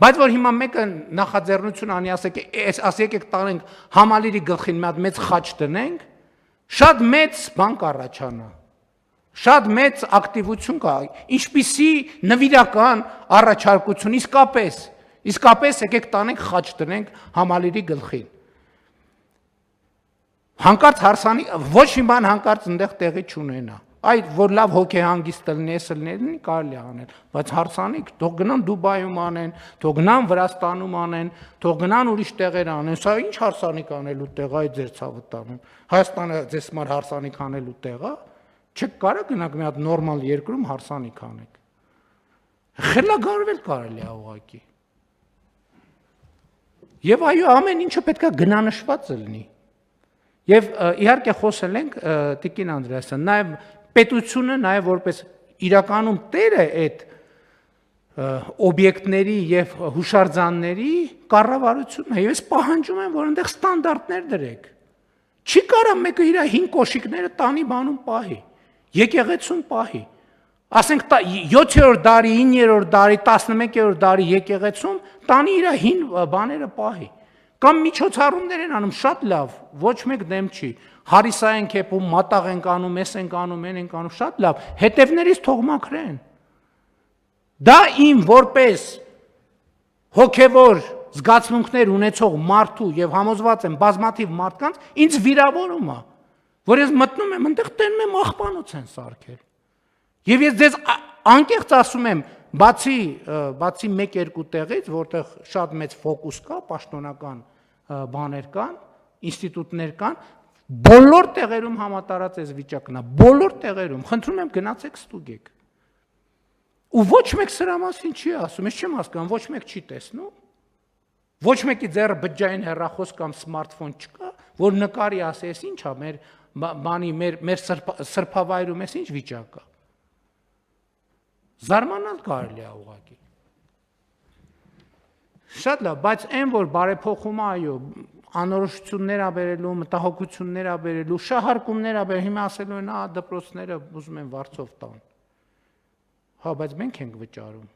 Բայց որ հիմա մեկը նախաձեռնություն անի, ասեք եք տանենք համալիրի գլխին մի հատ մեծ խաչ դնենք, շատ մեծ բան կառաջանա, շատ մեծ ակտիվություն կա, ինչպիսի նվիրական առաջարկություն, իսկապես եկեք տանենք խաչ դնենք համալիրի գլխին։ Հանկարծ հարսանի, ոչ մի բան հանկարծ ընդեղ տեղի չունենա, այդ որ լավ հոգեհանգիստ լինի, կարելի է անել, բայց հարսանիք, թող գնան Դուբայում անեն, թող գնան Վրաստանում անեն, թող գնան ուրիշ տեղեր անեն, սա ինչ հարսանիք անելու տեղ է, այդ ձեր ցավը տանում, Հայաստանը ձեզ համար հարսանիք անելու տեղ է, չեք կարող գնաք մի հատ նորմալ երկրում հարսանիք անեք, խելագարվել կարելի է ուղղակի, եւ այո, ամեն ինչը պետք է գնանշված լինի, եւ իհարկե խոսել ենք Տիկին Անդրեասյան, նաեւ պետությունը նաև որպես իրականում տերը այդ օբյեկտների եւ հուշարձանների կառավարությունն է, եւ ես պահանջում եմ, որ այնտեղ ստանդարտներ դրեք։ Չի կարա մեկը իր 5 կոշիկները տանի բանում պահի, եկեղեցում պահի։ Ասենք 7-րդ դարի, 9-րդ դարի, 11-րդ դարի եկեղեցում տանի իր 5 բաները պահի։ Կամ միջոցառումներ են անում, շատ լավ, ոչ մեկ դեմ չի։ Հարիսա են կեպում, մատաղ ենք անում, ես ենք անում, են ենք անում, շատ լավ, հետևներից թող մաքրեն։ Դա իմ որպես հոգևոր զգացմունքներ ունեցող մարդու եւ համոզված եմ բազմաթիվ մարդկանց ինձ վիրավորում է, որ ես մտնում եմ, այնտեղ տենում եմ աղբանոց են սարքել։ Եվ ես ձեզ անկեղծ ասում եմ, բացի 1-2 տեղից, որտեղ շատ մեծ ֆոկուս կա, պաշտոնական բաներ կան, ինստիտուտներ կան, բոլոր տեղերում համատարած այս վիճակն է, բոլոր տեղերում, խնդրում եմ գնացեք ստուգեք։ Ու ոչ մեկ սրա մասին չի ասում, ես չեմ հասկանում, ոչ մեկ չի տեսնում, ոչ մեկի ձեռը բջջային հեռախոս կամ սմարթֆոն չկա, որ նկարի ասի, ես ինչ է, մեր սրբավայրում ես ինչ վիճակ է։ Զարմանալ կարելի է ուղղակի։ Շատ լավ, բայց այն որ բարեփոխումը, այո, անորոշություններ ա բերելու, մտահոգություններ ա բերելու, շահարկումներ ա բերելու, հիմա ասելու են, դպրոցները ուզում են վարձով տան։ Հա, բայց մենք ենք վճարում։